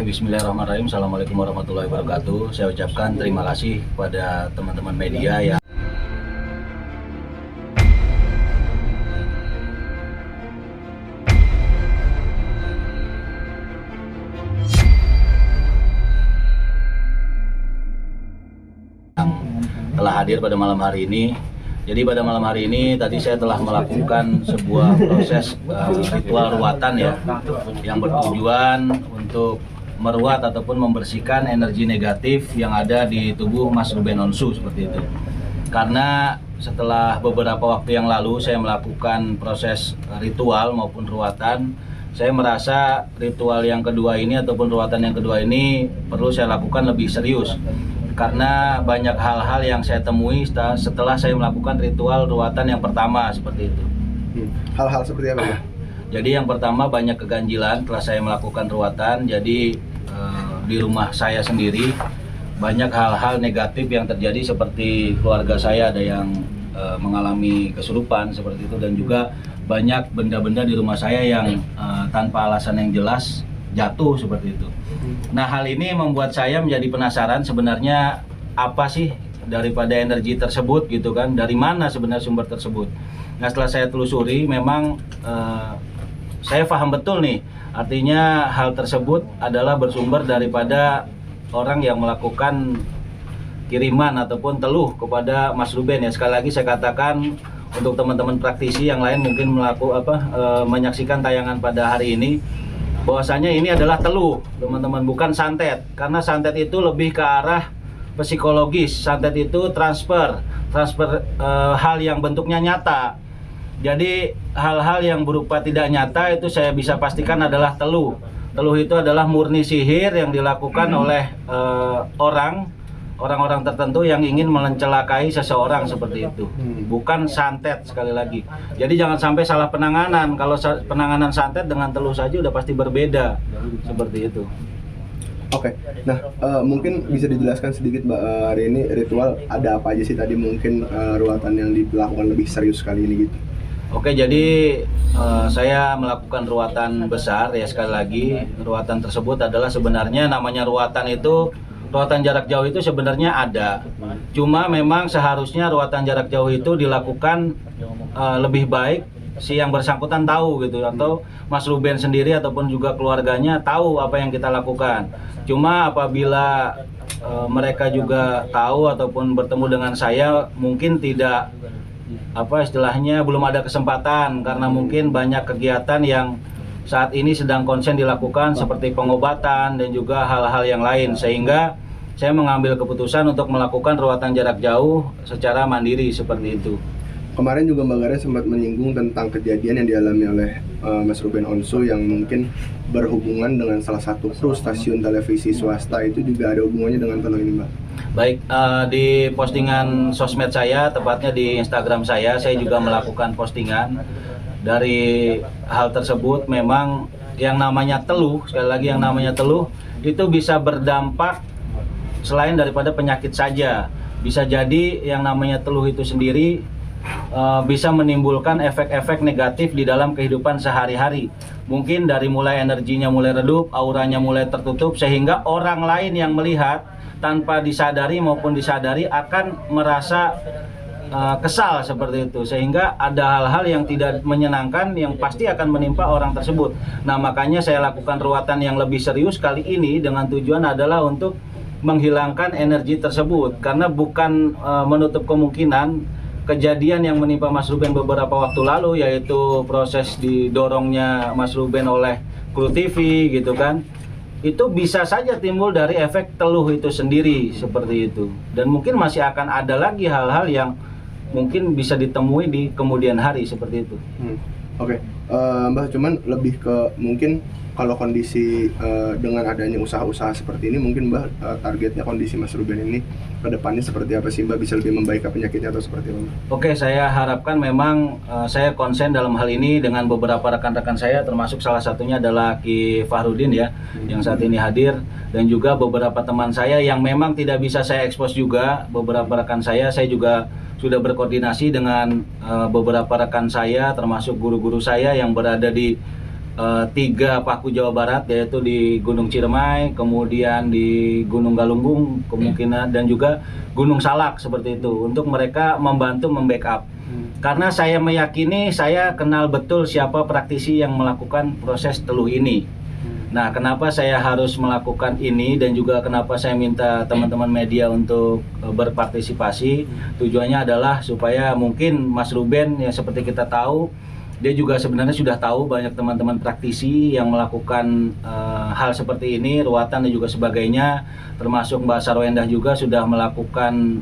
Bismillahirrahmanirrahim. Assalamualaikum warahmatullahi wabarakatuh. Saya ucapkan terima kasih kepada teman-teman media yang telah hadir pada malam hari ini. Jadi pada malam hari ini tadi saya telah melakukan sebuah proses ritual ruatan ya, yang bertujuan untuk meruat ataupun membersihkan energi negatif yang ada di tubuh Mas Ruben Onsu seperti itu. Karena setelah beberapa waktu yang lalu saya melakukan proses ritual maupun ruatan, saya merasa ritual yang kedua ini ataupun ruatan yang kedua ini perlu saya lakukan lebih serius. Karena banyak hal-hal yang saya temui setelah saya melakukan ritual ruatan yang pertama seperti itu. Hal-hal seperti apa ya? Jadi yang pertama banyak keganjilan setelah saya melakukan ruatan. Jadi di rumah saya sendiri banyak hal-hal negatif yang terjadi, seperti keluarga saya ada yang mengalami kesurupan seperti itu, dan juga banyak benda-benda di rumah saya yang tanpa alasan yang jelas jatuh seperti itu. Nah, hal ini membuat saya menjadi penasaran sebenarnya apa sih daripada energi tersebut gitu kan, dari mana sebenarnya sumber tersebut. Nah, setelah saya telusuri memang saya paham betul nih, artinya hal tersebut adalah bersumber daripada orang yang melakukan kiriman ataupun teluh kepada Mas Ruben ya. Sekali lagi saya katakan untuk teman-teman praktisi yang lain mungkin menyaksikan tayangan pada hari ini, bahwasanya ini adalah teluh teman-teman, bukan santet. Karena santet itu lebih ke arah psikologis, santet itu transfer hal yang bentuknya nyata. Jadi hal-hal yang berupa tidak nyata itu saya bisa pastikan adalah teluh. Teluh itu adalah murni sihir yang dilakukan oleh orang-orang tertentu yang ingin mencelakai seseorang seperti itu, bukan santet sekali lagi. Jadi jangan sampai salah penanganan. Kalau penanganan santet dengan teluh saja udah pasti berbeda seperti itu. Oke, nah mungkin bisa dijelaskan sedikit Mbak, hari ini ritual ada apa aja sih tadi, mungkin ruatan yang dilakukan lebih serius kali ini gitu. Oke, jadi saya melakukan ruatan besar ya. Sekali lagi, ruatan tersebut adalah sebenarnya namanya ruatan itu, ruatan jarak jauh itu sebenarnya ada. Cuma memang seharusnya ruatan jarak jauh itu dilakukan lebih baik si yang bersangkutan tahu gitu, atau Mas Ruben sendiri ataupun juga keluarganya tahu apa yang kita lakukan. Cuma apabila mereka juga tahu ataupun bertemu dengan saya, mungkin tidak istilahnya belum ada kesempatan, karena mungkin banyak kegiatan yang saat ini sedang konsen dilakukan seperti pengobatan dan juga hal-hal yang lain, sehingga saya mengambil keputusan untuk melakukan ruatan jarak jauh secara mandiri seperti itu. Kemarin juga Mbak Garen sempat menyinggung tentang kejadian yang dialami oleh Mas Ruben Onsu yang mungkin berhubungan dengan salah satu kru stasiun televisi swasta. Itu juga ada hubungannya dengan teluh ini Mbak? Baik, di postingan sosmed saya, tepatnya di Instagram saya juga melakukan postingan. Dari hal tersebut memang yang namanya teluh, sekali lagi yang namanya teluh itu bisa berdampak selain daripada penyakit saja. Bisa jadi yang namanya teluh itu sendiri bisa menimbulkan efek-efek negatif di dalam kehidupan sehari-hari. Mungkin dari mulai energinya mulai redup, auranya mulai tertutup, sehingga orang lain yang melihat tanpa disadari maupun disadari akan merasa kesal seperti itu, sehingga ada hal-hal yang tidak menyenangkan yang pasti akan menimpa orang tersebut. Nah, makanya saya lakukan ruatan yang lebih serius kali ini dengan tujuan adalah untuk menghilangkan energi tersebut, karena bukan menutup kemungkinan kejadian yang menimpa Mas Ruben beberapa waktu lalu, yaitu proses didorongnya Mas Ruben oleh kru TV gitu kan, itu bisa saja timbul dari efek teluh itu sendiri seperti itu. Dan mungkin masih akan ada lagi hal-hal yang mungkin bisa ditemui di kemudian hari seperti itu. Oke, Mbak, cuman lebih ke mungkin kalau kondisi dengan adanya usaha-usaha seperti ini, mungkin Mbak targetnya kondisi Mas Ruben ini ke depannya seperti apa sih Mbak? Bisa lebih membaikkan penyakitnya atau seperti apa? Oke, saya harapkan memang saya konsen dalam hal ini dengan beberapa rekan-rekan saya, termasuk salah satunya adalah Ki Fahrudin ya, yang saat ini hadir, dan juga beberapa teman saya yang memang tidak bisa saya ekspos juga. Beberapa rekan saya juga sudah berkoordinasi dengan beberapa rekan saya, termasuk guru-guru saya yang berada di tiga paku Jawa Barat, yaitu di Gunung Ciremai, kemudian di Gunung Galunggung kemungkinan, dan juga Gunung Salak seperti itu, untuk mereka membantu membackup. Karena saya meyakini, saya kenal betul siapa praktisi yang melakukan proses teluh ini. Nah, kenapa saya harus melakukan ini dan juga kenapa saya minta teman-teman media untuk berpartisipasi? Tujuannya adalah supaya mungkin Mas Ruben, yang seperti kita tahu, dia juga sebenarnya sudah tahu banyak teman-teman praktisi yang melakukan hal seperti ini, ruatan dan juga sebagainya, termasuk Mbak Sarwendah juga sudah melakukan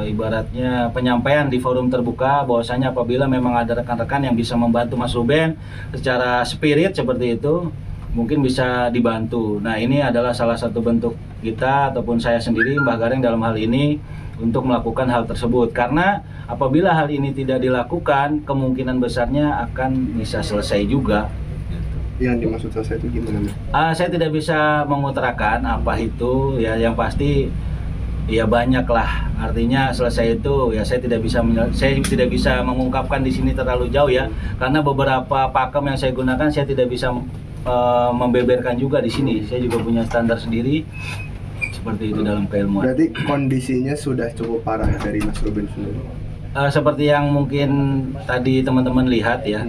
ibaratnya penyampaian di forum terbuka bahwasanya apabila memang ada rekan-rekan yang bisa membantu Mas Ruben secara spirit seperti itu, mungkin bisa dibantu. Nah, ini adalah salah satu bentuk kita ataupun saya sendiri, Mbah Gareng dalam hal ini, untuk melakukan hal tersebut. Karena apabila hal ini tidak dilakukan, kemungkinan besarnya akan bisa selesai juga. Yang dimaksud selesai itu gimana? Saya tidak bisa mengutarakan apa itu, ya yang pasti ya banyak lah. Artinya selesai itu ya saya tidak bisa mengungkapkan di sini terlalu jauh ya, karena beberapa pakem yang saya gunakan saya tidak bisa membeberkan juga di sini. Saya juga punya standar sendiri seperti itu dalam keilmuan. Berarti kondisinya sudah cukup parah dari Mas Ruben sendiri. Seperti yang mungkin tadi teman-teman lihat ya,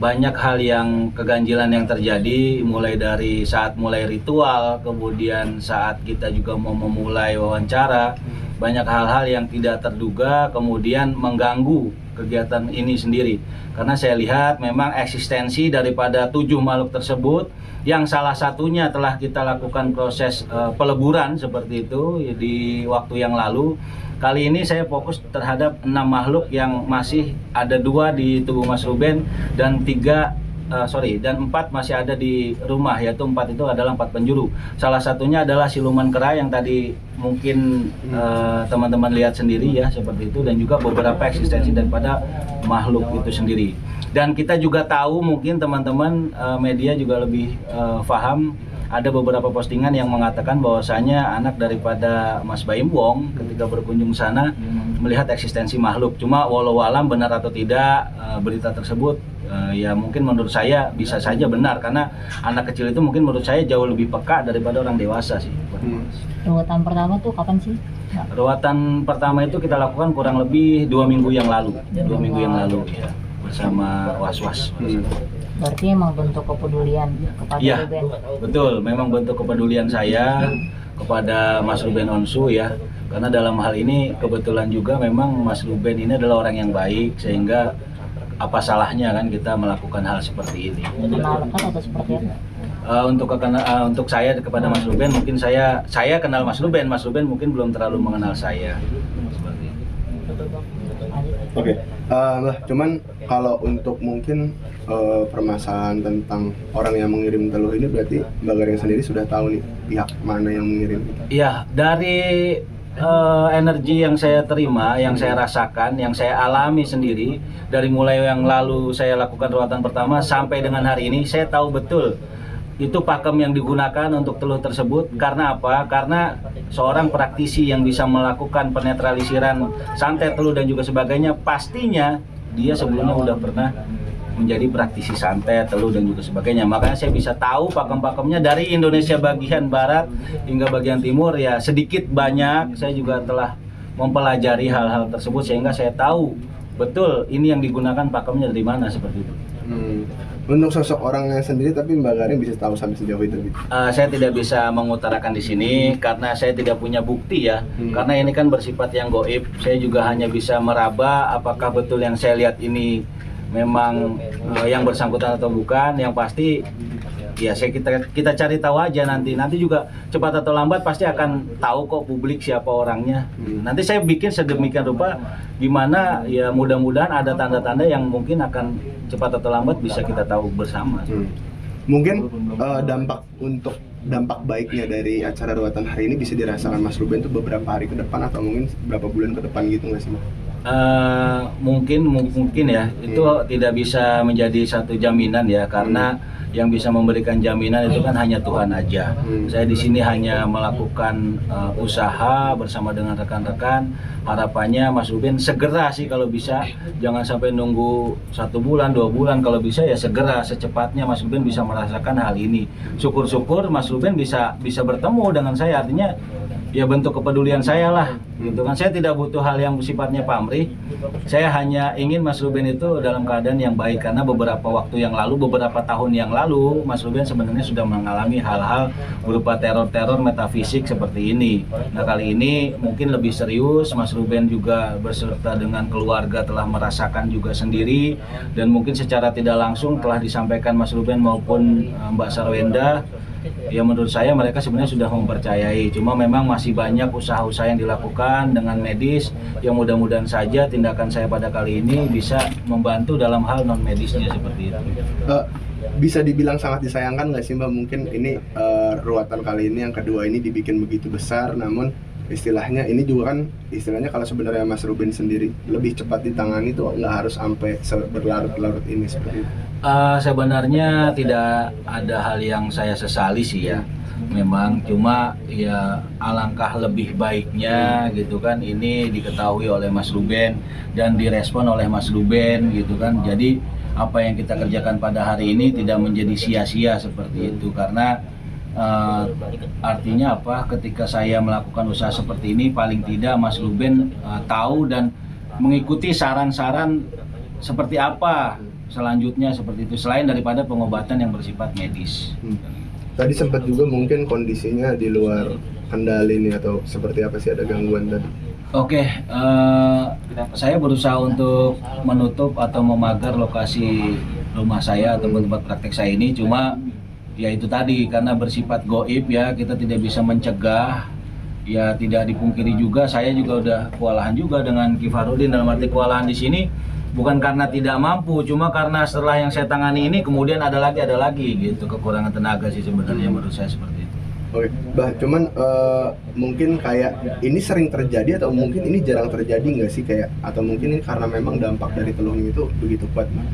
banyak hal yang keganjilan yang terjadi, mulai dari saat mulai ritual, kemudian saat kita juga mau memulai wawancara, banyak hal-hal yang tidak terduga kemudian mengganggu kegiatan ini sendiri. Karena saya lihat memang eksistensi daripada 7 makhluk tersebut, yang salah satunya telah kita lakukan proses peleburan seperti itu di waktu yang lalu. Kali ini saya fokus terhadap 6 makhluk yang masih ada 2 di tubuh Mas Ruben dan 4 masih ada di rumah, yaitu 4 itu adalah 4 penjuru. Salah satunya adalah siluman kera yang tadi mungkin teman-teman lihat sendiri ya seperti itu, dan juga beberapa eksistensi daripada makhluk itu sendiri. Dan kita juga tahu, mungkin teman-teman media juga lebih paham, ada beberapa postingan yang mengatakan bahwasanya anak daripada Mas Baim Wong ketika berkunjung sana melihat eksistensi makhluk. Cuma walau alam benar atau tidak berita tersebut, ya mungkin menurut saya bisa saja benar, karena anak kecil itu mungkin menurut saya jauh lebih peka daripada orang dewasa sih. Ruatan pertama tuh kapan sih? Ruatan pertama itu kita lakukan kurang lebih 2 minggu yang lalu. 2 minggu yang lalu ya, bersama Was-Was. Berarti emang bentuk kepedulian kepada Ya, Ruben. betul, memang bentuk kepedulian saya kepada Mas Ruben Onsu ya. Karena dalam hal ini kebetulan juga memang Mas Ruben ini adalah orang yang baik, sehingga apa salahnya kan kita melakukan hal seperti ini. Kenal lekat atau seperti apa? Untuk saya kepada Mas Ruben, mungkin saya kenal Mas Ruben mungkin belum terlalu mengenal saya. Seperti itu. Oke. Cuman kalau untuk mungkin permasalahan tentang orang yang mengirim teluh ini, berarti Mbak Gareng sendiri sudah tahu nih pihak mana yang mengirim. Iya, dari energi yang saya terima, yang saya rasakan, yang saya alami sendiri, dari mulai yang lalu saya lakukan ruatan pertama sampai dengan hari ini, saya tahu betul itu pakem yang digunakan untuk teluh tersebut. Karena apa? Karena seorang praktisi yang bisa melakukan penetralisiran santet, teluh dan juga sebagainya, pastinya dia sebelumnya udah pernah menjadi praktisi santet, teluh dan juga sebagainya. Makanya saya bisa tahu pakem-pakemnya dari Indonesia bagian barat hingga bagian timur ya, sedikit banyak saya juga telah mempelajari hal-hal tersebut, sehingga saya tahu betul ini yang digunakan pakemnya dari mana seperti itu. Untuk sosok orangnya sendiri, tapi Mbak Gareng bisa tahu sampai sejauh itu gitu? Saya tidak bisa mengutarakan di sini karena saya tidak punya bukti ya. Karena ini kan bersifat yang goib. Saya juga hanya bisa meraba apakah betul yang saya lihat ini memang yang bersangkutan atau bukan. Yang pasti ya kita cari tahu aja nanti juga cepat atau lambat pasti akan tahu kok publik siapa orangnya. Nanti saya bikin sedemikian rupa gimana ya, mudah-mudahan ada tanda-tanda yang mungkin akan cepat atau lambat bisa kita tahu bersama. Mungkin dampak baiknya dari acara ruatan hari ini bisa dirasakan Mas Ruben tuh beberapa hari ke depan atau mungkin beberapa bulan ke depan gitu nggak sih, Mas? Mungkin ya itu tidak bisa menjadi satu jaminan ya, karena yang bisa memberikan jaminan itu kan hanya Tuhan aja. Saya di sini hanya melakukan usaha bersama dengan rekan-rekan. Harapannya Mas Ruben segera sih kalau bisa, jangan sampai nunggu 1 bulan 2 bulan, kalau bisa ya segera secepatnya Mas Ruben bisa merasakan hal ini. Syukur-syukur Mas Ruben bisa bertemu dengan saya, artinya ya bentuk kepedulian saya lah gitu kan. Saya tidak butuh hal yang sifatnya pamrih, saya hanya ingin Mas Ruben itu dalam keadaan yang baik, karena beberapa waktu yang lalu, beberapa tahun yang lalu Mas Ruben sebenarnya sudah mengalami hal-hal berupa teror-teror metafisik seperti ini. Nah kali ini mungkin lebih serius, Mas Ruben juga beserta dengan keluarga telah merasakan juga sendiri, dan mungkin secara tidak langsung telah disampaikan Mas Ruben maupun Mbak Sarwenda. Ya menurut saya mereka sebenarnya sudah mempercayai, cuma memang masih banyak usaha-usaha yang dilakukan dengan medis, yang mudah-mudahan saja tindakan saya pada kali ini bisa membantu dalam hal non medisnya seperti itu. Bisa dibilang sangat disayangkan nggak sih Mbak, mungkin ini ruatan kali ini yang kedua ini dibikin begitu besar, namun istilahnya ini juga kan istilahnya kalau sebenarnya Mas Ruben sendiri lebih cepat ditangani tuh nggak harus sampai berlarut-larut ini seperti itu. Sebenarnya tidak ada hal yang saya sesali sih ya, memang cuma ya alangkah lebih baiknya gitu kan ini diketahui oleh Mas Ruben dan direspon oleh Mas Ruben gitu kan. Jadi apa yang kita kerjakan pada hari ini tidak menjadi sia-sia seperti itu, karena artinya apa, ketika saya melakukan usaha seperti ini paling tidak Mas Ruben tahu dan mengikuti saran-saran seperti apa selanjutnya seperti itu, selain daripada pengobatan yang bersifat medis. Tadi sempat juga mungkin kondisinya di luar kendali nih, atau seperti apa sih, ada gangguan tadi? Oke, saya berusaha untuk menutup atau memagar lokasi rumah saya atau tempat praktek saya ini, cuma ya itu tadi karena bersifat goib ya, kita tidak bisa mencegah. Ya tidak dipungkiri juga saya juga udah kewalahan juga dengan Kifarudin, dalam arti kewalahan di sini bukan karena tidak mampu, cuma karena setelah yang saya tangani ini kemudian ada lagi gitu, kekurangan tenaga sih sebenarnya menurut saya seperti itu. Oke, Bah, cuman mungkin kayak ini sering terjadi atau mungkin ini jarang terjadi nggak sih, kayak atau mungkin ini karena memang dampak dari telung itu begitu kuat, Bah?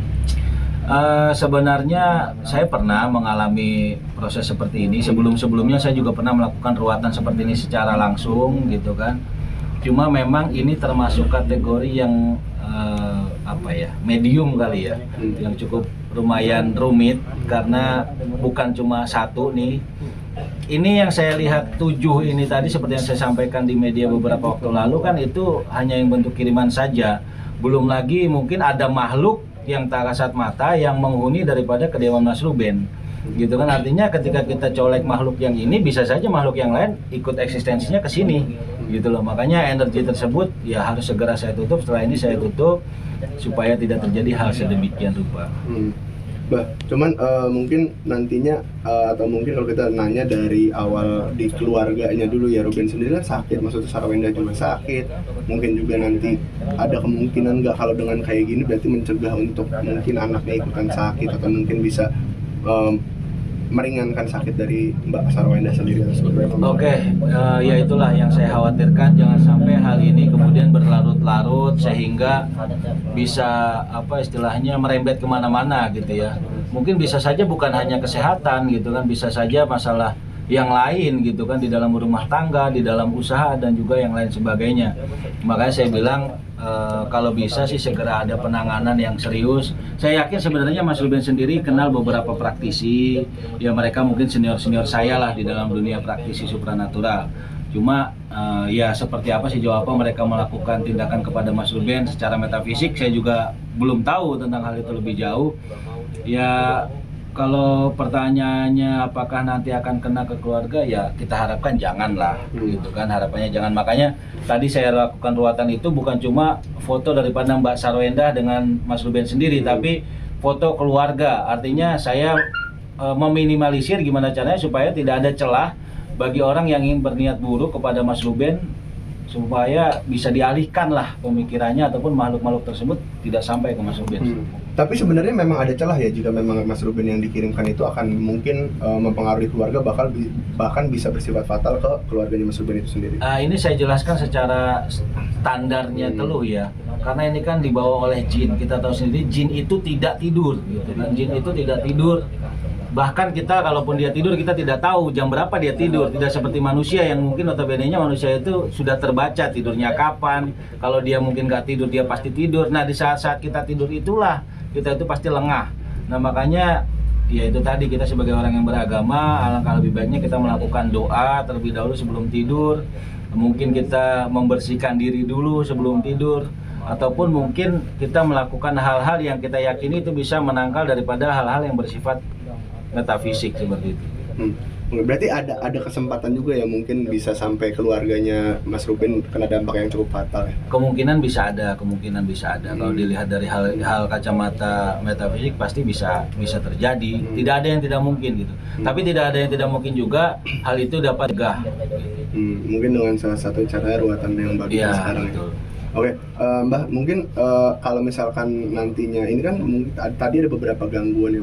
Sebenarnya saya pernah mengalami proses seperti ini sebelumnya saya juga pernah melakukan ruatan seperti ini secara langsung gitu kan. Cuma memang ini termasuk kategori yang medium kali ya, yang cukup lumayan rumit karena bukan cuma satu nih. Ini yang saya lihat 7 ini tadi seperti yang saya sampaikan di media beberapa waktu lalu kan itu hanya yang bentuk kiriman saja. Belum lagi mungkin ada makhluk yang tak kasat mata yang menghuni daripada kediaman Mas Ruben. Gitu kan, artinya ketika kita colek makhluk yang ini bisa saja makhluk yang lain ikut eksistensinya ke sini. Gitu loh. Makanya energi tersebut ya harus segera saya tutup. Setelah ini saya tutup supaya tidak terjadi hal sedemikian rupa. Bah, cuman mungkin nantinya atau mungkin kalau kita nanya dari awal di keluarganya dulu ya, Ruben sendiri kan sakit, maksudnya Sarwenda juga sakit, mungkin juga nanti ada kemungkinan nggak kalau dengan kayak gini berarti mencegah untuk mungkin anaknya ikutan sakit atau mungkin bisa meringankan sakit dari Mbak Sarwenda sendiri atau seperti apa? Oke, ya itulah yang saya khawatirkan, jangan sampai hal ini kemudian berlarut-larut sehingga bisa istilahnya merembet kemana-mana gitu ya. Mungkin bisa saja bukan hanya kesehatan gitu kan, bisa saja masalah yang lain gitu kan, di dalam rumah tangga, di dalam usaha dan juga yang lain sebagainya. Makanya saya bilang kalau bisa sih segera ada penanganan yang serius. Saya yakin sebenarnya Mas Ruben sendiri kenal beberapa praktisi, ya mereka mungkin senior-senior saya lah di dalam dunia praktisi supranatural. Cuma ya seperti apa sih jawab mereka melakukan tindakan kepada Mas Ruben secara metafisik, saya juga belum tahu tentang hal itu lebih jauh. Ya kalau pertanyaannya apakah nanti akan kena ke keluarga, ya kita harapkan janganlah gitu kan, harapannya jangan. Makanya tadi saya lakukan ruatan itu bukan cuma foto daripada Mbak Sarwenda dengan Mas Ruben sendiri, tapi foto keluarga. Artinya saya meminimalisir gimana caranya supaya tidak ada celah bagi orang yang ingin berniat buruk kepada Mas Ruben supaya bisa dialihkan lah pemikirannya ataupun makhluk-makhluk tersebut tidak sampai ke Mas Ruben. Tapi sebenarnya memang ada celah ya jika memang Mas Ruben yang dikirimkan itu akan mungkin mempengaruhi keluarga, bahkan bisa bersifat fatal ke keluarganya Mas Ruben itu sendiri. Ini saya jelaskan secara standarnya teluh ya, karena ini kan dibawa oleh jin. Kita tahu sendiri jin itu tidak tidur, gitu kan? Jin itu tidak tidur. Bahkan kita kalaupun dia tidur kita tidak tahu jam berapa dia tidur. Tidak seperti manusia yang mungkin notabene-nya manusia itu sudah terbaca tidurnya kapan. Kalau dia mungkin nggak tidur dia pasti tidur. Nah di saat-saat kita tidur itulah kita itu pasti lengah. Nah makanya ya itu tadi kita sebagai orang yang beragama alangkah lebih baiknya kita melakukan doa terlebih dahulu sebelum tidur. Mungkin kita membersihkan diri dulu sebelum tidur. Ataupun mungkin kita melakukan hal-hal yang kita yakini itu bisa menangkal daripada hal-hal yang bersifat metafisik seperti itu. Berarti ada kesempatan juga ya mungkin bisa sampai keluarganya Mas Ruben kena dampak yang cukup fatal ya? Kemungkinan bisa ada. Kalau dilihat dari hal kacamata metafisik pasti bisa terjadi. Tidak ada yang tidak mungkin gitu. Tapi tidak ada yang tidak mungkin juga hal itu dapat gah. Mungkin dengan salah satu cara ruatan yang bagus Ya, sekarang. betul. Oke, Mbah, mungkin kalau misalkan nantinya ini kan tadi ada beberapa gangguan yang